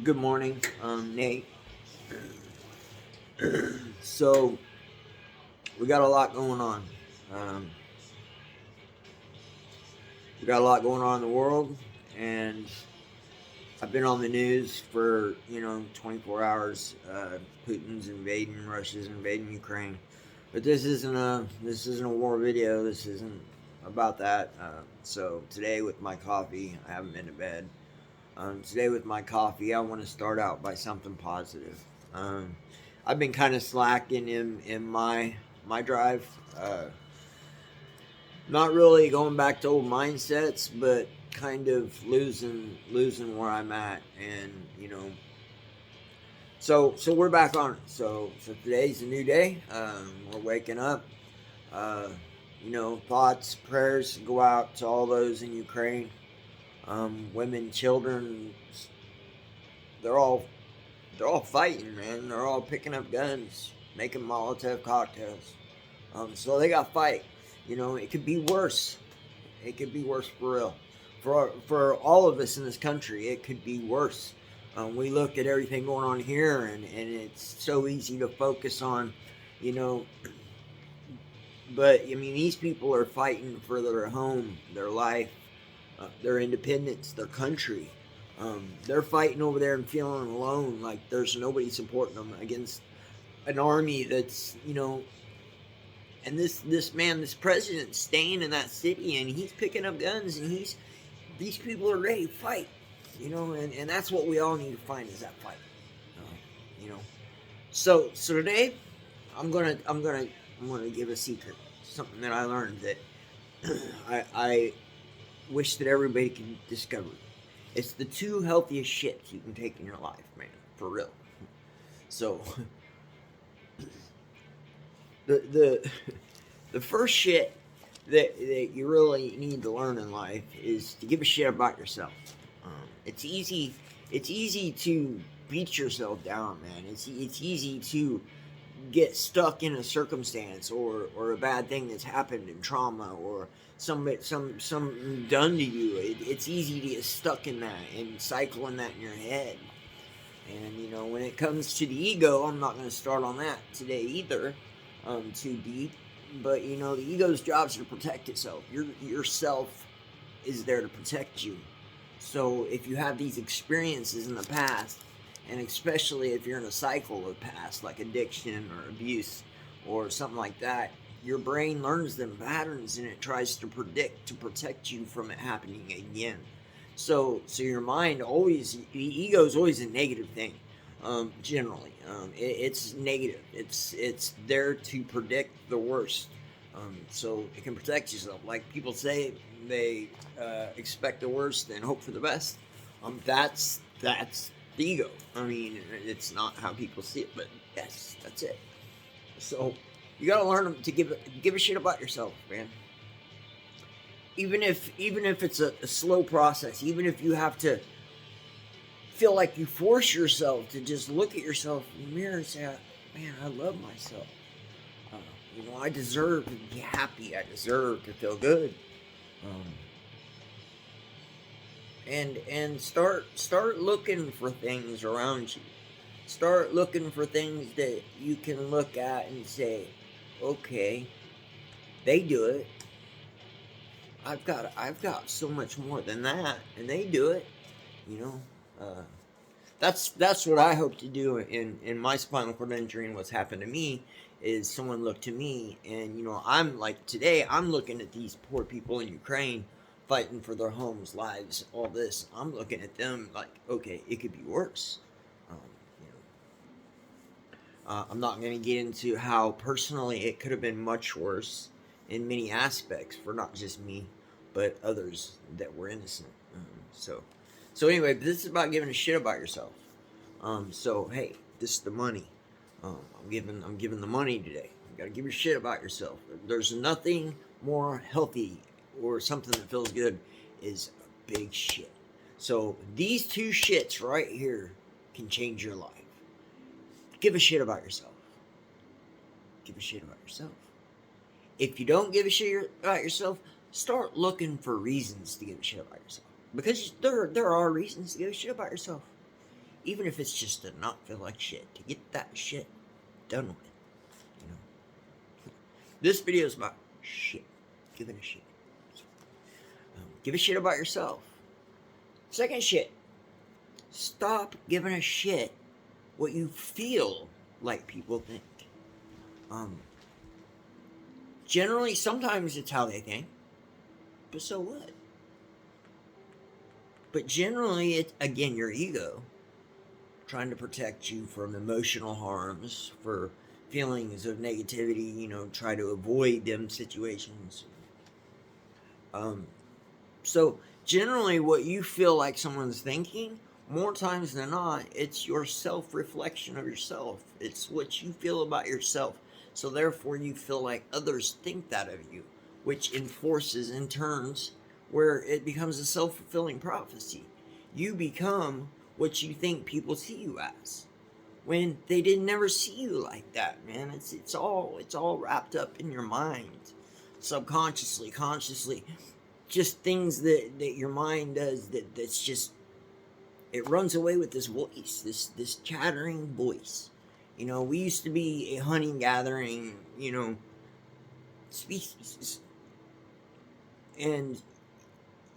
Good morning, Nate. So we got a lot going on. Um, we got a lot going on in the world, and I've been on the news for 24 hours. Putin's invading, Russia's invading Ukraine, but this isn't a war video. This isn't about that. So today with my coffee, I haven't been to bed. Today with my coffee, I want to start out by something positive. Um, I've been kind of slacking in my drive. Not really going back to old mindsets, but kind of losing where I'm at, and so we're back on it. So today's a new day. We're waking up. Uh, thoughts, prayers go out to all those in Ukraine. Women, children, they're all they're all fighting, man. They're all picking up guns, making Molotov cocktails. So they got to fight. It could be worse. It could be worse for real. For all of us in this country, it could be worse. We look at everything going on here, and it's so easy to focus on, you know. But I mean, these people are fighting for their home, their life, their independence, their country. They're fighting over there and feeling alone, like there's nobody supporting them against an army that's and this president staying in that city, and he's picking up guns, and these people are ready to fight, and that's what we all need to find, is that fight. uh, you know so today I'm gonna give a secret, something that I learned that I wish that everybody could discover. It's the two healthiest shits you can take in your life, man, for real. So the the first shit that you really need to learn in life is to give a shit about yourself. It's easy. It's easy to beat yourself down, man. It's easy to get stuck in a circumstance or a bad thing that's happened in trauma, or some done to you. It's easy to get stuck in that and cycling that in your head. And when it comes to the ego, I'm not going to start on that today either, too deep. But the ego's job is to protect itself. Yourself is there to protect you. So if you have these experiences in the past, and especially if you're in a cycle of past, like addiction or abuse or something like that, your brain learns them patterns, and it tries to protect you from it happening again. So your mind always, the ego is always a negative thing. Generally, it's negative. It's there to predict the worst. So it can protect yourself. Like people say, they expect the worst and hope for the best. That's the ego. I mean, it's not how people see it, but yes, that's it. So you gotta learn to give a shit about yourself, man. Even if it's a slow process, even if you have to feel like you force yourself to just look at yourself in the mirror and say, "Man, I love myself. Uh, I deserve to be happy. I deserve to feel good." Um, and start looking for things around you. Start looking for things that you can look at and say, "Okay, they do it. I've got so much more than that, and they do it." You know, uh, that's what I hope to do in my spinal cord injury, and what's happened to me is someone looked to me, and I'm like, today I'm looking at these poor people in Ukraine fighting for their homes, lives, all this. I'm looking at them like, okay, it could be worse. Um, you I'm not going to get into how personally it could have been much worse in many aspects for not just me, but others that were innocent. So anyway, this is about giving a shit about yourself. So hey, this is the money. I'm giving the money today. You gotta give your shit about yourself. There's nothing more healthy or something that feels good is a big shit. So these two shits right here can change your life. Give a shit about yourself. Give a shit about yourself. If you don't give a shit about yourself, start looking for reasons to give a shit about yourself. Because there are reasons to give a shit about yourself. even if it's just to not feel like shit, to get that shit done with. You know, this video is about shit, giving a shit. Give a shit about yourself. Second shit, stop giving a shit what you feel like people think. Generally, sometimes it's how they think, but so what? But generally, it's, again, your ego trying to protect you from emotional harms, for feelings of negativity, you know, try to avoid them situations. So generally what you feel like someone's thinking, more times than not, it's your self-reflection of yourself. It's what you feel about yourself. So therefore you feel like others think that of you, which enforces in turns where it becomes a self-fulfilling prophecy. You become what you think people see you as, when they didn't never see you like that, man. It's all wrapped up in your mind, subconsciously, consciously. Just things that your mind does that's just, it runs away with this voice, this chattering voice. You know, we used to be a hunting gathering, you know, species. And,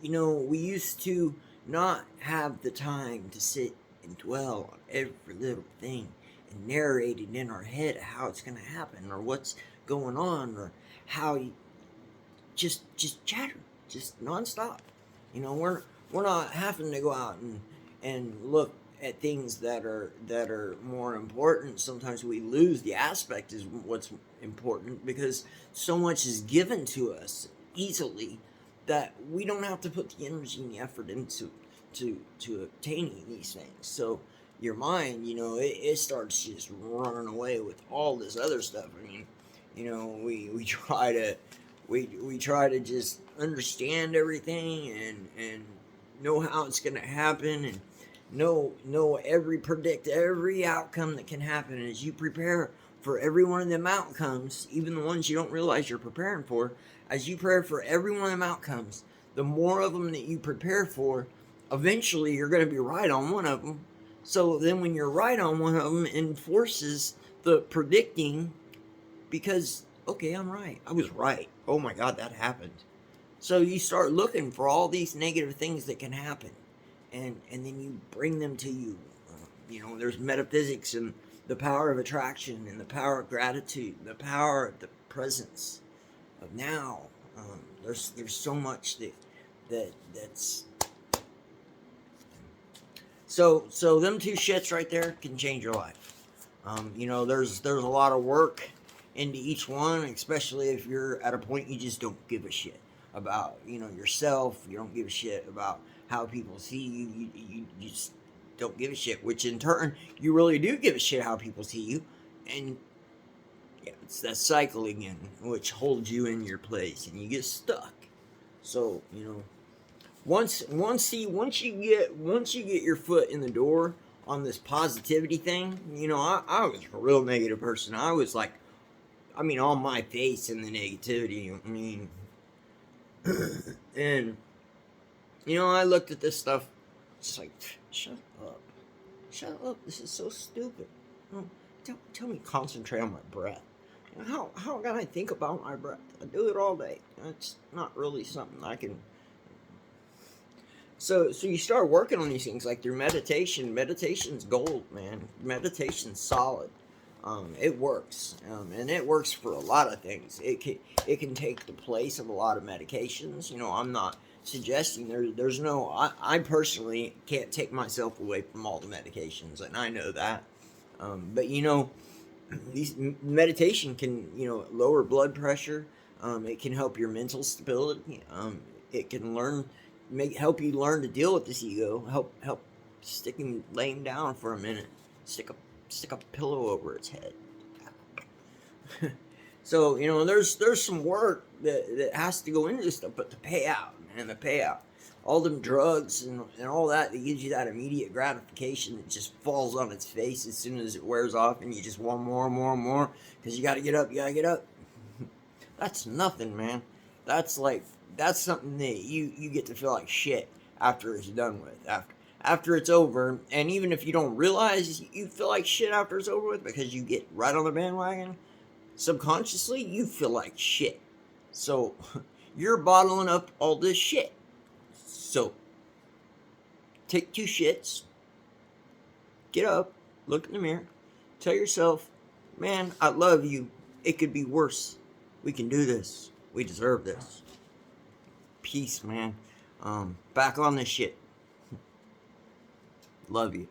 you know, we used to not have the time to sit and dwell on every little thing and narrate it in our head how it's going to happen or what's going on or how you just chatter. Just nonstop. You know, we're not having to go out and look at things that are more important. Sometimes we lose the aspect is what's important, because so much is given to us easily that we don't have to put the energy and the effort into to obtaining these things. So your mind, you know, it starts just running away with all this other stuff. I mean, you know, we try to just understand everything and know how it's going to happen and predict every outcome that can happen. And as you prepare for every one of them outcomes, even the ones you don't realize you're preparing for, as you prepare for every one of them outcomes, the more of them that you prepare for, eventually you're going to be right on one of them. So then when you're right on one of them, it enforces the predicting, because, okay, I'm right. I was right. Oh my God, that happened. So you start looking for all these negative things that can happen, and then you bring them to you. You know, there's metaphysics and the power of attraction and the power of gratitude, the power of the presence of now. There's so much that's so them two shits right there can change your life. You know, there's a lot of work into each one, especially if you're at a point you just don't give a shit about, you know, yourself. You don't give a shit about how people see you. You just don't give a shit, which in turn you really do give a shit how people see you, and yeah, it's that cycle again, which holds you in your place and you get stuck. So, you know, once you get your foot in the door on this positivity thing, you know, I was a real negative person. I was like, I mean, on my face in the negativity. I mean, and, you know, I looked at this stuff, just like, shut up, this is so stupid. No, tell me to concentrate on my breath. You know, how can I think about my breath? I do it all day. It's not really something I can. So you start working on these things like through meditation. Meditation's gold, man. Meditation's solid. It works, and it works for a lot of things. It can take the place of a lot of medications. You know, I'm not suggesting there's no. I personally can't take myself away from all the medications, and I know that. But you know, these meditation can, you know, lower blood pressure. It can help your mental stability. It can help you learn to deal with this ego. Help laying down for a minute. Stick a pillow over its head. So, you know, there's some work that has to go into this stuff, but the payout, all them drugs and all that gives you that immediate gratification that just falls on its face as soon as it wears off, and you just want more, because you gotta get up. That's nothing, man. That's something that you get to feel like shit after it's done with. after it's over, and even if you don't realize you feel like shit after it's over with because you get right on the bandwagon, subconsciously you feel like shit. So you're bottling up all this shit. So take 2 shits, get up, look in the mirror, tell yourself, man, I love you. It could be worse. We can do this. We deserve this. Peace, man. Back on this shit. Love you.